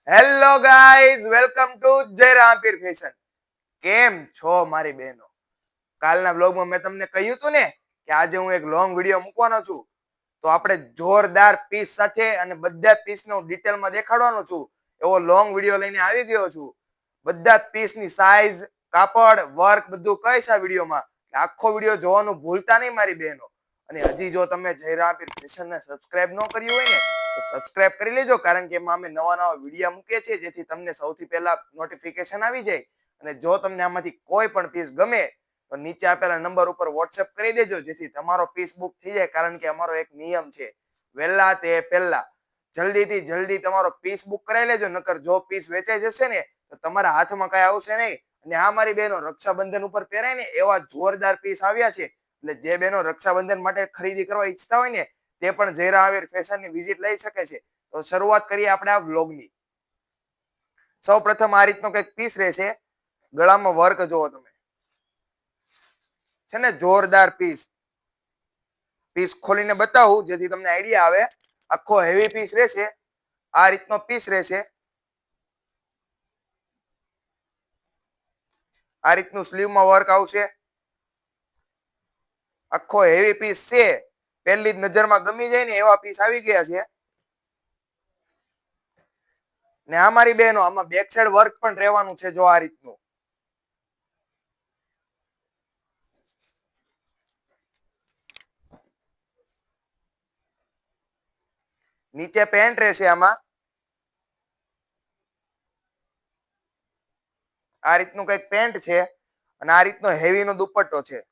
Hello guys, welcome to જય Ramapir fashion. કેમ છો મારી બહેનો? કાલના બ્લોગમાં મેં તમને કહ્યું હતું ને કે આજે હું એક લોંગ વિડીયો મૂકવાનો છું. તો આપણે જોરદાર પીસ સાથે અને બધા પીસનો ડિટેલમાં દેખાડવાનો છું એવો લોંગ વિડીયો લઈને આવી ગયો છું. બધા પીસની સાઈઝ, કાપડ, વર્ક બધું કહીશ આ વિડીયોમાં. આખો વિડીયો જોવાનું ભૂલતા નહીં મારી બહેનો. અને હજી જો તમે જય રામપીર ફેશનને સબસ્ક્રાઇબ ન કર્યું હોય ને તો સબસ્ક્રાઇબ કરી લેજો, કારણ કે એમાં અમે નવા વિડીયો મૂકીએ છીએ જેથી તમને સૌથી પહેલા નોટિફિકેશન આવી જાય. અને જો તમને આમાંથી કોઈ પણ પીસ ગમે તો નીચે આપેલા નંબર ઉપર વોટ્સએપ કરી દેજો જેથી તમારો પીસ બુક થઈ જાય, કારણ કે અમારો એક નિયમ છે વહેલા તે પહેલા જલ્દીથી જલ્દી તમારો પીસ બુક કરાવી લેજો, નકર જો પીસ વેચાઈ જશે ને તો તમારા હાથમાં કઈ આવશે નહીં. અને આ મારી બહેનો રક્ષાબંધન ઉપર પહેરાય ને એવા જોરદાર પીસ આવ્યા છે, એટલે જે બહેનો રક્ષાબંધન માટે ખરીદી કરવા ઈચ્છતા હોય ને તે પણ જય રામવીર ફેશનની વિઝિટ લઈ શકે છે. તો શરૂઆત કરીએ આપણે આ વ્લોગની. સૌ પ્રથમ આ રીતનો કંઈક પીસ રહેશે. ગળામાં વર્ક જોવો તમે, છે ને જોરદાર પીસ. પીસ ખોલીને બતાવું જેથી તમને આઈડિયા આવે. આખો હેવી પીસ રહેશે. આ રીતનો પીસ રહેશે. આ રીતનું સ્લીવમાં વર્ક આવશે. આખો હેવી પીસ છે. પહેલી જ નજરમાં ગમી જાય ને એવા પીસ આવી ગયા છે. ને આ મારી બહેનો આમાં બેક સાઈડ વર્ક પણ રહેવાનું છે. જો આ રીતનું નીચે પેન્ટ રહેશે. આમાં આ રીતનું કઈક પેન્ટ છે અને આ રીતનો હેવી નો દુપટ્ટો છે.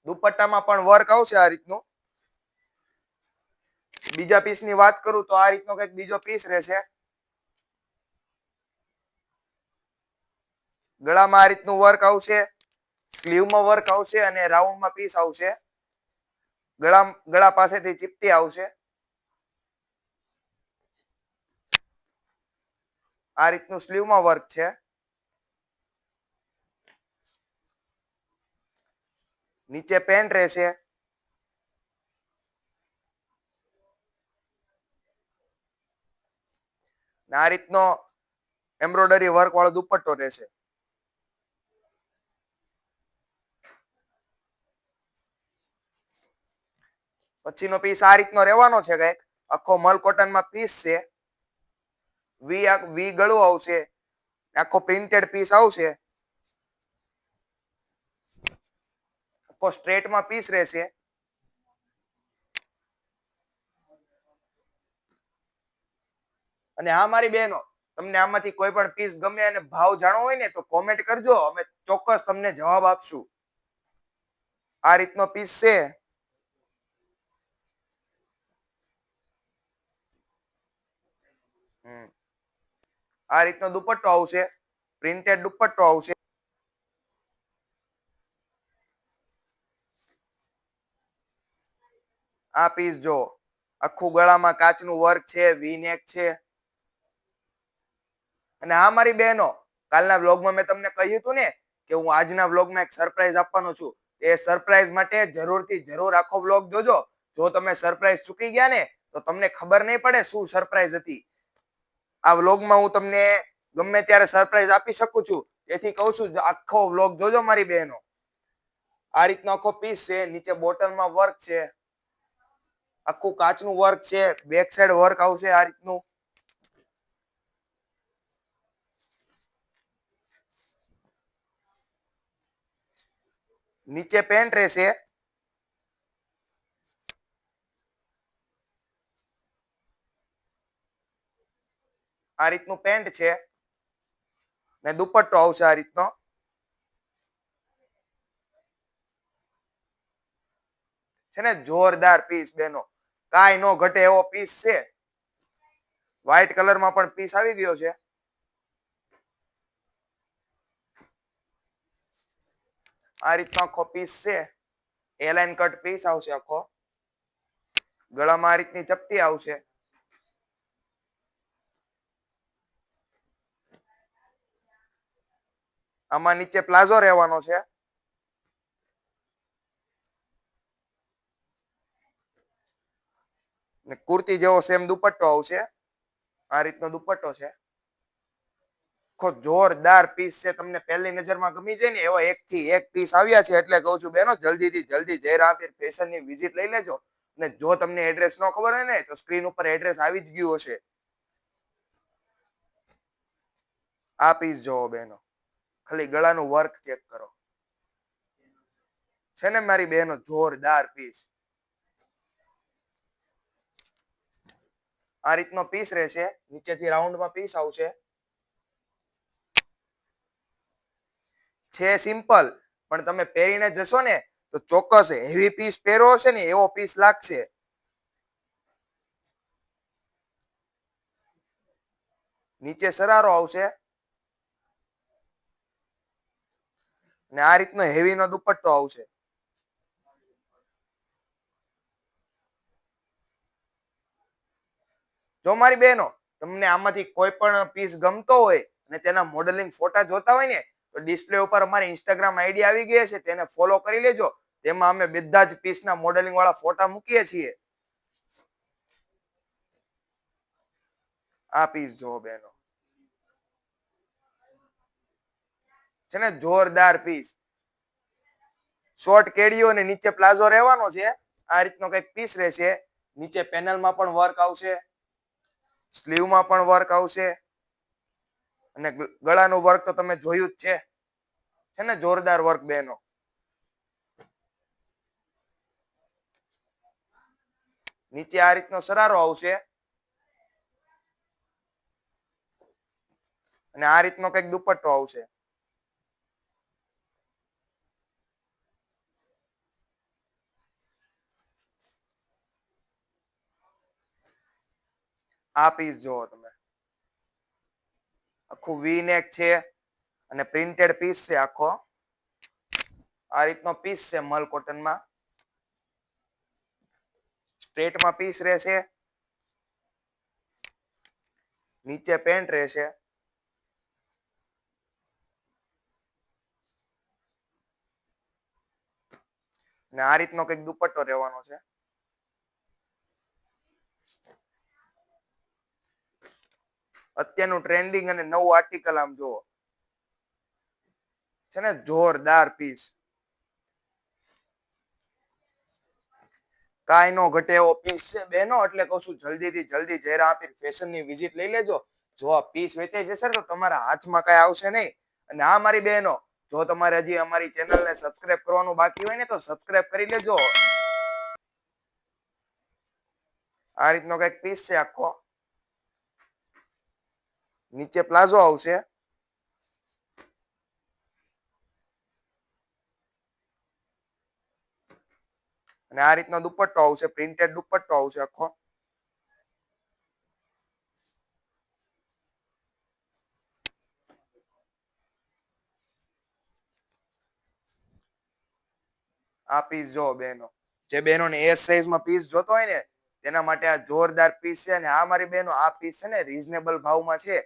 દુપટ્ટામાં પણ વર્ક આવશે આ રીતનું. બીજા પીસની વાત કરું તો આ રીતનો કઈક બીજો પીસ રહેશે. ગળામાં આ રીતનું વર્ક આવશે, સ્લીવમાં વર્ક આવશે અને રાઉન્ડમાં પીસ આવશે. ગળા પાસેથી ચીપટી આવશે. આ રીતનું સ્લીવમાં વર્ક છે. નીચે પેન્ટ રહેશે. આ રીતનો એમ્બ્રોઇડરી વર્ક વાળો દુપટ્ટો રહેશે. પછીનો પીસ આ રીતનો રહેવાનો છે. કઈક આખો મલ કોટનમાં પીસ છે. વી ગળું આવશે. આખો પ્રિન્ટેડ પીસ આવશે. આખો સ્ટ્રેટમાં પીસ રહેશે. અને હા મારી બહેનો, તમને આમાંથી કોઈ પણ પીસ ગમે અને ભાવ જાણવો હોય ને તો કોમેન્ટ કરજો, અમે ચોક્કસ તમને જવાબ આપશું. આ રીતનો પીસ છે. આ રીતનો દુપટ્ટો આવશે. પ્રિન્ટેડ દુપટ્ટો આવશે. આ પીસ જો આખું ગળામાં કાચનું વર્ક છે, વી નેક છે. અને હા મારી બહેનો, કાલના વ્લોગમાં મેં તમને કહ્યું હતું ને કે હું આજના વ્લોગમાં એક સરપ્રાઈઝ આપવાનો છું. એ સરપ્રાઈઝ માટે જરૂરથી જરૂર આખો વ્લોગ જોજો. જો તમે સરપ્રાઈઝ ચૂકી ગયા ને તો તમને ખબર નહીં પડે શું સરપ્રાઈઝ હતી. આ વ્લોગમાં હું તમને ગમે ત્યારે સરપ્રાઈઝ આપી શકું છું, તેથી કહું છું આખો વ્લોગ જોજો મારી બહેનો. આ રીતનો આખો પીસ છે. નીચે બોટલમાં વર્ક છે. આખું કાચનું વર્ક છે. બેક સાઈડ વર્ક આવશે આ રીતનું. નીચે પેન્ટ રહેશે. આ રીતનું પેન્ટ છે ને દુપટ્ટો આવશે આ રીતનો. છે ને જોરદાર પીસ બેનો, કાઈ નો ઘટે એવો પીસ છે. વ્હાઈટ કલરમાં પણ પીસ આવી ગયો છે. આ રીતનો આખો પીસ છે. એલાઇન કટ પીસ આવશે આખો. ગળામાં આ રીતની ચપટી આવશે. આમાં નીચે પ્લાઝો રહેવાનો છે. ને કુર્તી જેવો સેમ દુપટ્ટો આવશે. આ રીતનો દુપટ્ટો છે. આખો જોરદાર પીસ છે. તમને પહેલી નજરમાં ગમી જાય ને એવા એક થી એક પીસ આવ્યા છે. એટલે કહું છું બહેનો, જલ્દીથી જલ્દી જય રામપીર ફેશનની વિઝિટ લઈ લેજો. ને જો તમને એડ્રેસ ન ખબર હોય ને તો સ્ક્રીન ઉપર એડ્રેસ આવી જ ગયું હશે. આ પીસ જોવો બહેનો, ખાલી ગળાનું વર્ક ચેક કરો. છે ને મારી બહેનો જોરદાર પીસ. આ રીતનો પીસ રહેશે. નીચેથી રાઉન્ડમાં પીસ આવશે. છે સિમ્પલ, પણ તમે પહેરીને જશો ને તો ચોક્કસ હેવી પીસ પહેરો હશે ને એવો પીસ લાગશે. નીચે સરારો આવશે ને આ રીતનો હેવી નો દુપટ્ટો આવશે. જો મારી બહેનો તમને આમાંથી કોઈ પણ પીસ ગમતો હોય અને તેના મોડેલિંગ ફોટા જોતા હોય ને તો ડિસ્પ્લે ઉપર અમારી ઇન્સ્ટાગ્રામ આઈડી આવી ગઈ છે, તેને ફોલો કરી લેજો. તેમાં અમે બધા જ પીસના મોડેલિંગ વાળા ફોટા મૂકીએ છીએ. આ પીસ જો બહેનો, છે ને જોરદાર પીસ. શોર્ટ કેડીઓ અને નીચે પ્લાઝો રહેવાનો છે. આ રીતનો કઈક પીસ રહેશે. નીચે પેનલમાં પણ વર્ક આવશે, સ્લીવમાં પણ વર્ક આવશે અને ગળાનું વર્ક તો તમે જોયું જ છે ને જોરદાર વર્ક બહેનો. નીચે આ રીતનો સરારો આવશે અને આ રીતનો કઈક દુપટ્ટો આવશે. આ પીસ જોવો તમે, આખું વી નેક છે અને પ્રિન્ટેડ પીસ છે આખો. આ રીતનો પીસ છે મલ કોટનમાં. સ્ટ્રેટમાં પીસ રહેશે. નીચે પેન્ટ રહેશે ને આ રીતનો કઈક દુપટ્ટો રહેવાનો છે. અત્યારનું ટ્રેન્ડિંગ અને નવું આર્ટિકલ આમ જુઓ, છે ને જોરદાર પીસ. કાંઈ નો ઘટે એવો પીસ છે બહેનો. એટલે કહું છું જલ્દીથી જલ્દી જય રામપીર ફેશનની વિઝિટ લઈ લેજો. જો આ પીસ વેચાઈ જશે ને તો તમારા હાથમાં કઈ આવશે નહીં. અને આ મારી બહેનો, જો તમારે હજી અમારી ચેનલને સબસ્ક્રાઇબ કરવાનું બાકી હોય ને તો સબસ્ક્રાઇબ કરી લેજો. આ રીતનો કઈક પીસ છે આખો. નીચે પ્લાઝો આવશે અને આ રીતનો દુપટ્ટો આવશે. પ્રિન્ટેડ દુપટ્ટો આવશે આખો. આ પીસ જો બહેનો, જે બહેનોને એસ સાઈઝમાં પીસ જોતો હોય ને તેના માટે આ જોરદાર પીસ છે. અને આ મારી બહેનો આ પીસ છે ને રીઝનેબલ ભાવમાં છે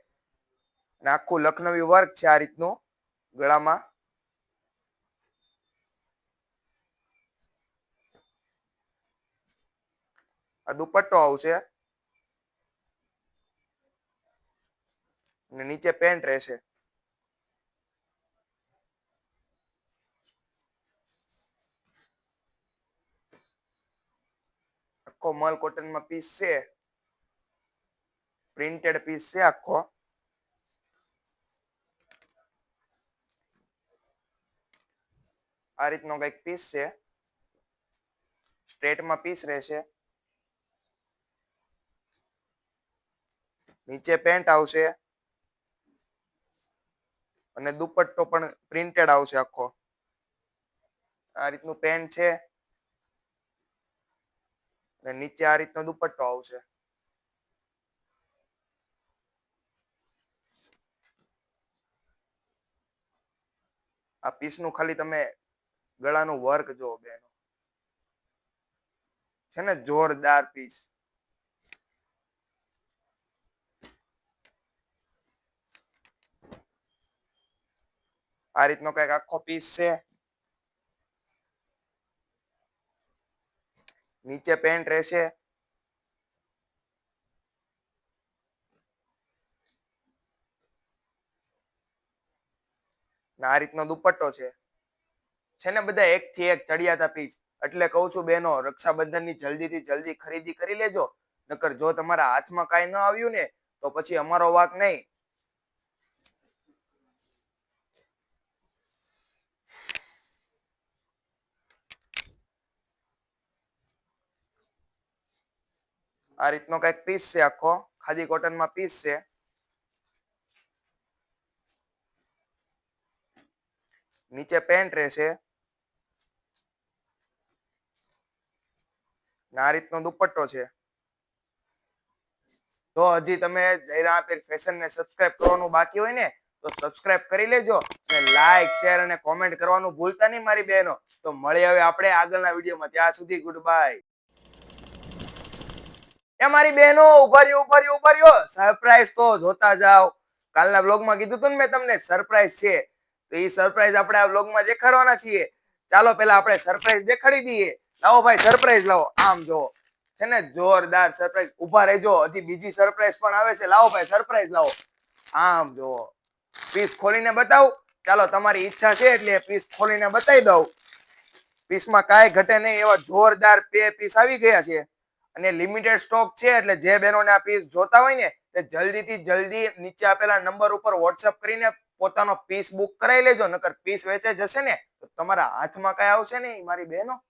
અને આખું લખનવી વર્ક છે આ રીતનું ગળામાં. આ દુપટ્ટો આવશે અને નીચે પેન્ટ રહેશે. આખો મલ કોટનમાં પીસ છે. પ્રિન્ટેડ પીસ છે આખો. આ રીતનો કઈક પીસ છે. સ્ટ્રેટમાં પીસ રહેશે. નીચે પેન્ટ આવશે અને દુપટ્ટો પણ પ્રિન્ટેડ આવશે આખો. આ રીતનું પેન્ટ છે અને નીચે આ રીતનો દુપટ્ટો આવશે. આ પીસ નું ખાલી તમે ગળાનું વર્ક જો બેનો, છે ને જોરદાર પીસ. આ રીતનો કઈક આખો પીસ છે. નીચે પેન્ટ રહેશે ને આ રીતનો દુપટ્ટો છે ને બધા એક થી એક ચડિયાતા પીસ. એટલે કહું છું બહેનો, રક્ષાબંધનની જલ્દીથી જલ્દી ખરીદી કરી લેજો. નકર જો તમારા હાથમાં કાંઈ ન આવ્યું ને તો પછી અમારો વાંક નહીં. આ રીતનો કઈક પીસ છે, આખો ખાદી કોટનમાં પીસ છે. નીચે પેન્ટ રહેશે. આ રીતનો દુપટ્ટો છે. જો હજી તમે જયરામ પીર ફેશન ને સબસ્ક્રાઇબ કરવાનું બાકી હોય ને તો સબસ્ક્રાઇબ કરી લેજો અને લાઈક શેર અને કોમેન્ટ કરવાનું ભૂલતા નહીં મારી બહેનો. તો મળીએ હવે આપણે આગળના વિડીયોમાં. ત્યાં સુધી ગુડ બાય. એ મારી બહેનો ઉભા રહ્યો. સરપ્રાઈઝ તો જોતા જાઓ. કાલના બ્લોગમાં કીધું હતું ને મેં તમને સરપ્રાઈઝ છે, તો એ સરપ્રાઈઝ આપણે આ બ્લોગમાં દેખાડવાના છીએ. ચાલો પેલા આપણે સરપ્રાઈઝ દેખાડી દઈએ. લાવો ભાઈ સરપ્રાઈઝ લાવો. આમ જો છે ને જોરદાર સરપ્રાઈઝ. ઉભા રહેજો, હજી બીજી સરપ્રાઈઝ પણ આવે છે. લાવો ભાઈ સરપ્રાઈઝ લાવો. આમ જો પીસ ખોલીને બતાવું. ચાલો તમારી ઈચ્છા છે એટલે પીસ ખોલીને બતાવી દઉં. પીસમાં કાંઈ ઘટે નહીં એવા જોરદાર 2 પીસ આવી ગયા છે અને લિમિટેડ સ્ટોક છે. એટલે જે બહેનોને આ પીસ જોતા હોય ને તે જલ્દીથી જલ્દી નીચે આપેલા નંબર ઉપર વોટ્સઅપ કરીને પોતાનો પીસ બુક કરાવી લેજો. નકર પીસ વેચાઈ જશે ને તો તમારા હાથમાં કઈ આવશે ને મારી બહેનો.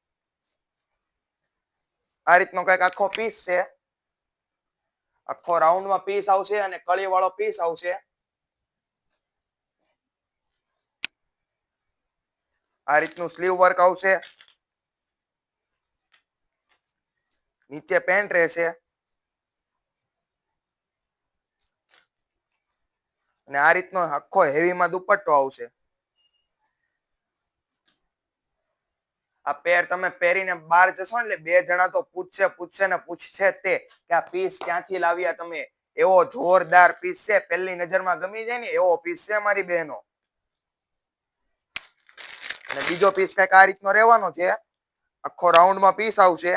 આ રીતનો કઈક આખો પીસ છે. આખો રાઉન્ડમાં પીસ આવશે અને કળી વાળો પીસ આવશે. આ રીતનું સ્લીવ વર્ક આવશે. નીચે પેન્ટ રહેશે અને આ રીતનો આખો હેવીમાં દુપટ્ટો આવશે. આ પેર તમે પહેરીને બહાર જશો ને એટલે 2 જણા તો પૂછશે તે કે આ પીસ ક્યાંથી લાવ્યા તમે. એવો જોરદાર પીસ છે. પહેલી નજરમાં ગમી જાય ને એવો પીસ છે મારી બહેનો. અને બીજો પીસ કઈક આ રીતનો રહેવાનો છે. આખો રાઉન્ડમાં પીસ આવશે.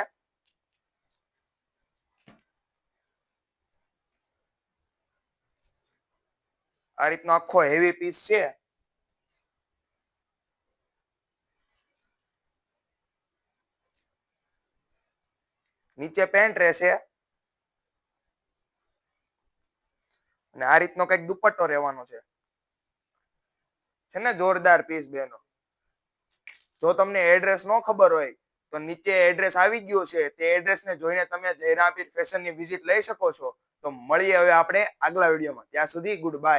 આ રીતનો આખો હેવી પીસ છે. નીચે પેન્ટ રહેશે અને આ રીતનો કઈક દુપટ્ટો રહેવાનો છે ને જોરદાર પીસ બહેનો. જો તમને એડ્રેસ ન ખબર હોય તો નીચે એડ્રેસ આવી ગયું છે. તે એડ્રેસને જોઈને તમે જયરામ પીર ફેશનની વિઝિટ લઈ શકો છો. તો મળીએ હવે આપણે આગલા વિડીયોમાં. ત્યાં સુધી ગુડ બાય.